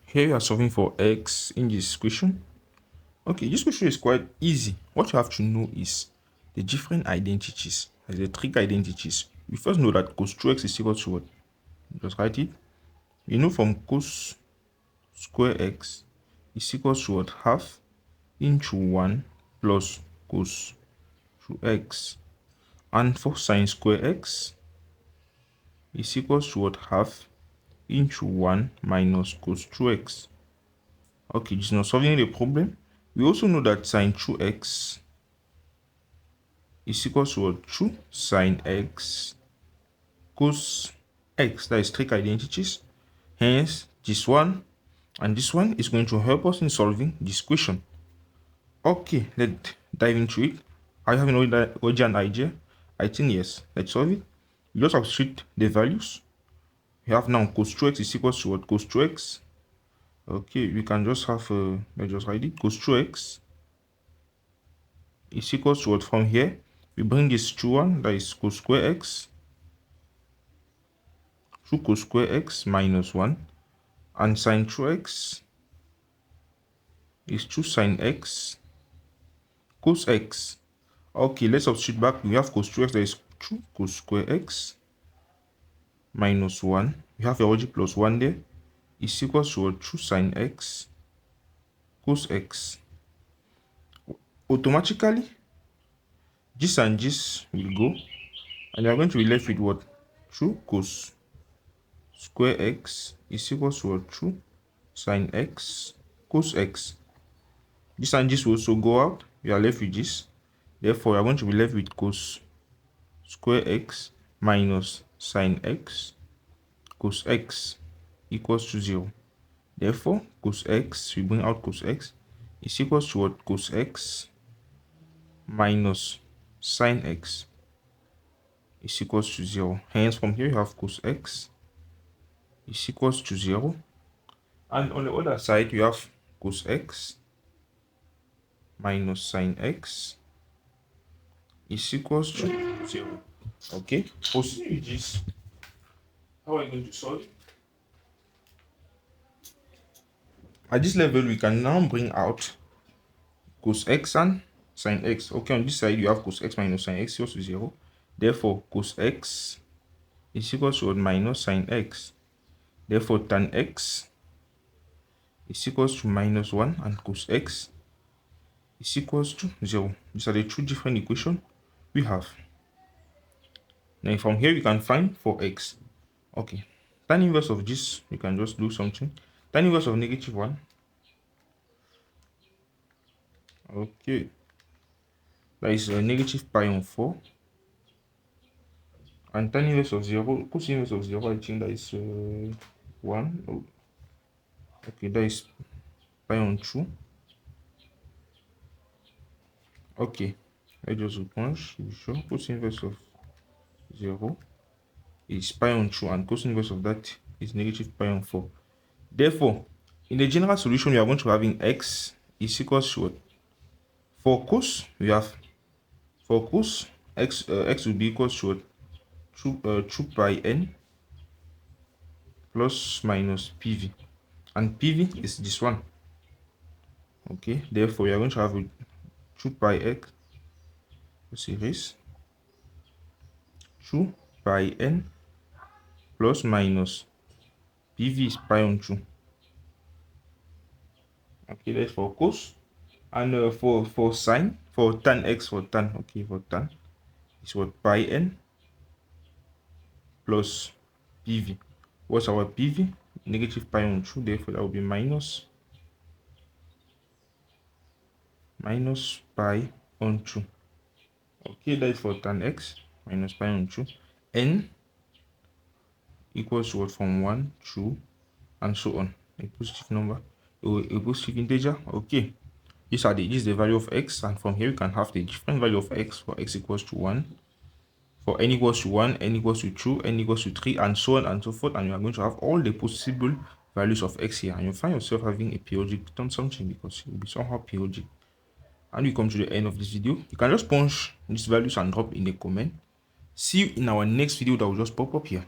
Here you are solving for x in this question. Okay, this question is quite easy. What you have to know is the different identities, the trig identities. We first know that cos 2x is equal to what? Just write it. We know from cos square x is equal to what? Half into 1 plus cos 2x. And for sine square x is equal to what? Half into 1 minus cos 2x. Okay, this is not solving the problem. We also know that sine 2x is equal to what? 2 sine x cos x. That is trig identities. Hence, this one and this one is going to help us in solving this question. Okay, let's dive into it. I have already an idea. I think yes. Let's solve it. We just substitute the values. We have now cos 2x is equal to what? Cos 2x. Okay, we can just have let's just write it. Cos 2x is equal to what? From here we bring this to 1, that is cos square x, 2 cos square x minus 1, and sine 2x is 2 sine x cos x. Okay, let's substitute back. We have cos 2x, that is 2 cos square x minus 1. We have already plus 1 there, is equal to 2 sine x cos x. Automatically, this and this will go, and you are going to be left with what? 2 cos square x is equal to 2 sine x cos x. This and this will also go out. We are left with this. Therefore, we are going to be left with cos square x minus sine x cos x equals to 0. Therefore, cos x, we bring out cos x, is equals to what? Cos x minus sine x is equals to 0. Hence, from here you have cos x is equals to 0. And on the other side, you have cos x minus sine x is equals to 0. Okay, proceed with this. How are you going to solve it? At this level, we can now bring out cos x and sine x. Okay, on this side, you have cos x minus sine x equals to 0. Therefore, cos x is equals to minus sine x. Therefore, tan x is equals to minus 1 and cos x is equals to 0. These are the two different equations we have. Now, from here, we can find for x. Okay, tan inverse of this, you can just do something. Tan inverse of negative 1. Okay, that is negative pi on 4. And tan inverse of 0, cos inverse of 0, I think that is 1. Oh. Okay, that is pi on 2. Okay, let's just punch. Sure, cos inverse of 0 is pi on 2, and cos inverse of that is negative pi on 4. Therefore, in the general solution, we are going to having x is equals to what? For cos, we have for cos x will be equals to what? 2 pi n plus minus pv, and pv is this one. Okay, therefore we are going to have 2 pi x series 2 pi n plus minus pv is pi on 2. Okay, that's for cos. And for sine, for tan x, for tan, okay, for tan is what? Pi n plus pv. What's our pv? Negative pi on 2, therefore that will be minus pi on 2. Okay, that is for tan x, minus pi on 2. N equals to what? From 1, 2, and so on. A positive number, a positive integer. Okay, this is the value of x, and from here we can have the different value of x for x equals to 1, for n equals to 1, n equals to 2, n equals to 3, and so on and so forth. And you are going to have all the possible values of x here, and you'll find yourself having a periodic on something because it will be somehow periodic. And we come to the end of this video. You can just punch these values and drop in the comment. See you in our next video that will just pop up here.